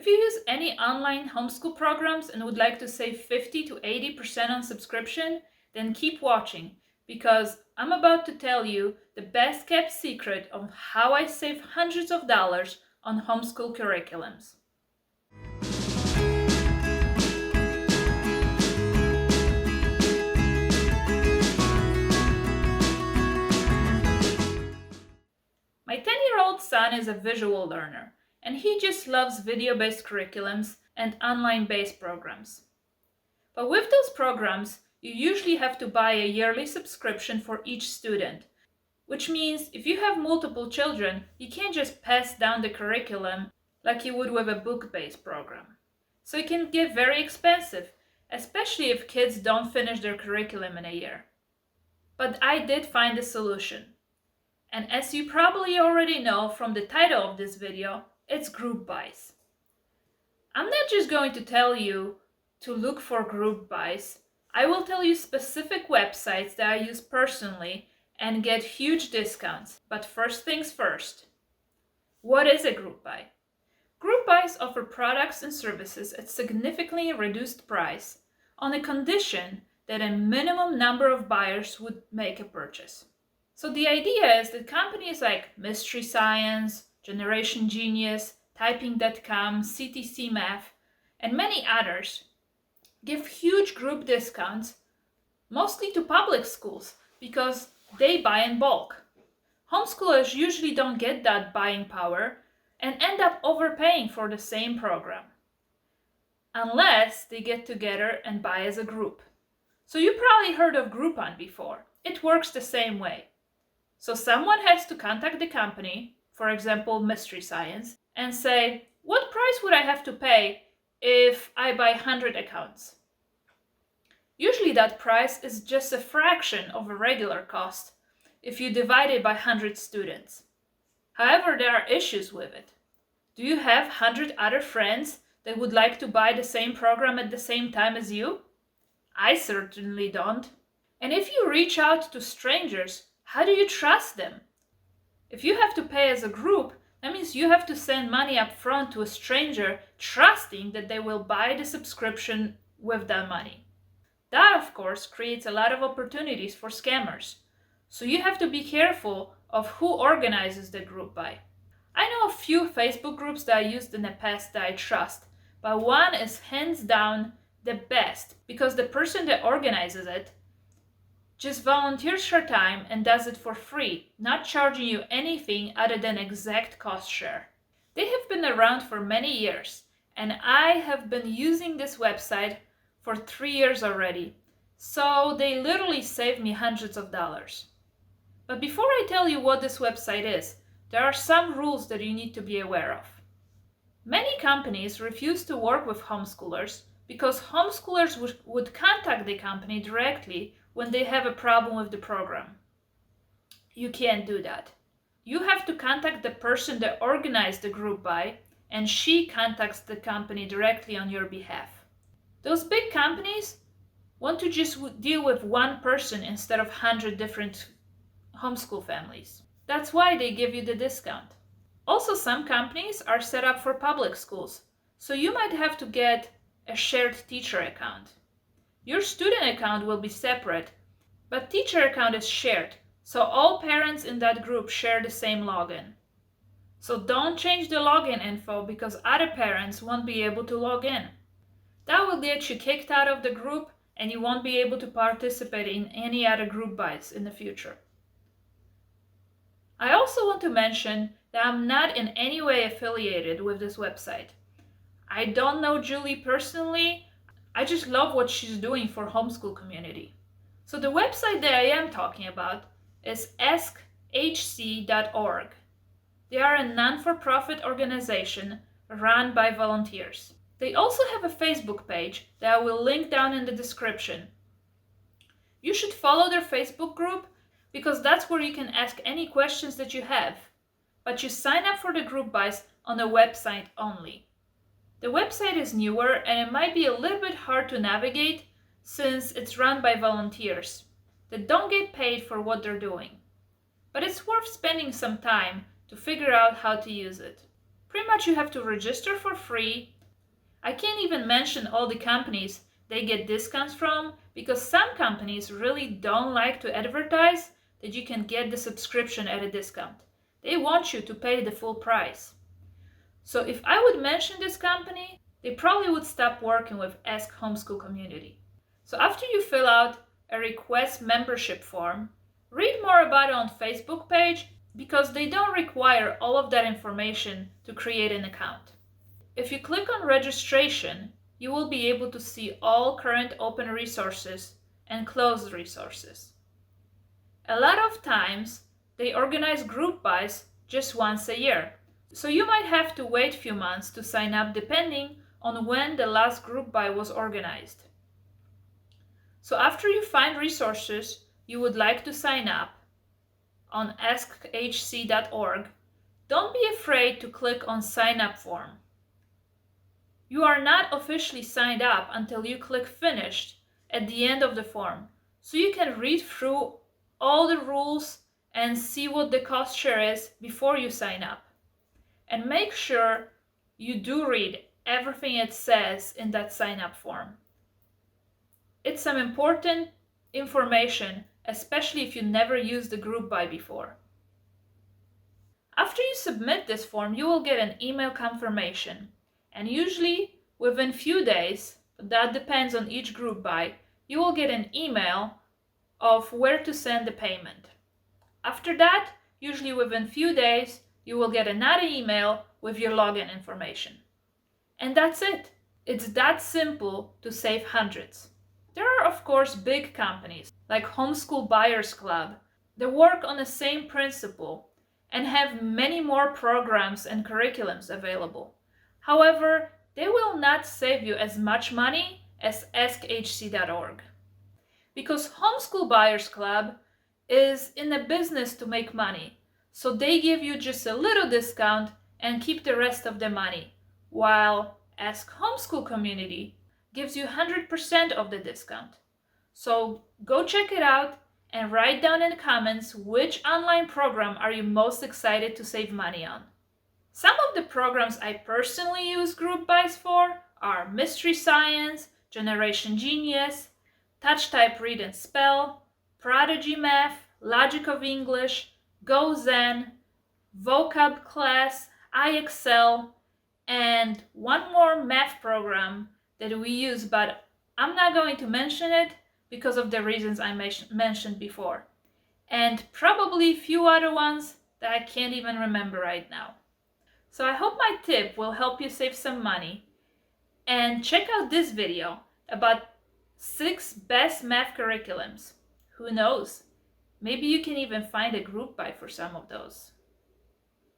If you use any online homeschool programs and would like to save 50 to 80% on subscription, then keep watching, because I'm about to tell you the best kept secret of how I save hundreds of dollars on homeschool curriculums. My 10-year-old son is a visual learner, and he just loves video-based curriculums and online-based programs. But with those programs, you usually have to buy a yearly subscription for each student, which means if you have multiple children, you can't just pass down the curriculum like you would with a book-based program. So it can get very expensive, especially if kids don't finish their curriculum in a year. But I did find a solution. And as you probably already know from the title of this video, it's group buys. I'm not just going to tell you to look for group buys. I will tell you specific websites that I use personally and get huge discounts. But first things first. What is a group buy? Group buys offer products and services at significantly reduced price on a condition that a minimum number of buyers would make a purchase. So the idea is that companies like Mystery Science, Generation Genius, Typing.com, CTC Math, and many others give huge group discounts, mostly to public schools, because they buy in bulk. Homeschoolers usually don't get that buying power and end up overpaying for the same program, unless they get together and buy as a group. So you probably heard of Groupon before. It works the same way. So someone has to contact the company, for example, Mystery Science, and say, what price would I have to pay if I buy 100 accounts? Usually that price is just a fraction of a regular cost if you divide it by 100 students. However, there are issues with it. Do you have 100 other friends that would like to buy the same program at the same time as you? I certainly don't. And if you reach out to strangers, how do you trust them? If you have to pay as a group, that means you have to send money up front to a stranger, trusting that they will buy the subscription with that money. That, of course, creates a lot of opportunities for scammers. So you have to be careful of who organizes the group buy. I know a few Facebook groups that I used in the past that I trust, but one is hands down the best because the person that organizes it just volunteers her time and does it for free, not charging you anything other than exact cost share. They have been around for many years, and I have been using this website for 3 years already, so they literally saved me hundreds of dollars. But before I tell you what this website is, there are some rules that you need to be aware of. Many companies refuse to work with homeschoolers because homeschoolers would contact the company directly when they have a problem with the program. You can't do that. You have to contact the person that organized the group buy, and she contacts the company directly on your behalf. Those big companies want to just deal with one person instead of 100 different homeschool families. That's why they give you the discount. Also, some companies are set up for public schools, so you might have to get a shared teacher account. Your student account will be separate, but teacher account is shared, so all parents in that group share the same login. So don't change the login info because other parents won't be able to log in. That will get you kicked out of the group and you won't be able to participate in any other group buys in the future. I also want to mention that I'm not in any way affiliated with this website. I don't know Julie personally. I just love what she's doing for homeschool community. So the website that I am talking about is askhc.org. They are a non-for-profit organization run by volunteers. They also have a Facebook page that I will link down in the description. You should follow their Facebook group because that's where you can ask any questions that you have. But you sign up for the group buys on the website only. The website is newer and it might be a little bit hard to navigate since it's run by volunteers that don't get paid for what they're doing. But it's worth spending some time to figure out how to use it. Pretty much you have to register for free. I can't even mention all the companies they get discounts from, because some companies really don't like to advertise that you can get the subscription at a discount. They want you to pay the full price. So if I would mention this company, they probably would stop working with Ask Homeschool Community. So after you fill out a request membership form, read more about it on Facebook page, because they don't require all of that information to create an account. If you click on registration, you will be able to see all current open resources and closed resources. A lot of times, they organize group buys just once a year. So you might have to wait a few months to sign up depending on when the last group buy was organized. So after you find resources you would like to sign up on askhc.org, don't be afraid to click on sign up form. You are not officially signed up until you click finished at the end of the form, so you can read through all the rules and see what the cost share is before you sign up. And make sure you do read everything it says in that sign up form. It's some important information, especially if you never used the group buy before. After you submit this form, you will get an email confirmation, and usually within few days, but that depends on each group buy, you will get an email of where to send the payment. After that, usually within few days, you will get another email with your login information. And that's it. It's that simple to save hundreds. There are of course big companies like Homeschool Buyers Club that work on the same principle and have many more programs and curriculums available. However, they will not save you as much money as askhc.org. Because Homeschool Buyers Club is in a business to make money, so they give you just a little discount and keep the rest of the money, while Ask Homeschool Community gives you 100% of the discount. So go check it out and write down in the comments which online program are you most excited to save money on. Some of the programs I personally use group buys for are Mystery Science, Generation Genius, Touch Type Read and Spell, Prodigy Math, Logic of English, Go Zen, Vocab Class, iExcel, and one more math program that we use, but I'm not going to mention it because of the reasons I mentioned before, and probably a few other ones that I can't even remember right now. So I hope my tip will help you save some money, and check out this video about 6 best math curriculums. Who knows? Maybe you can even find a group buy for some of those.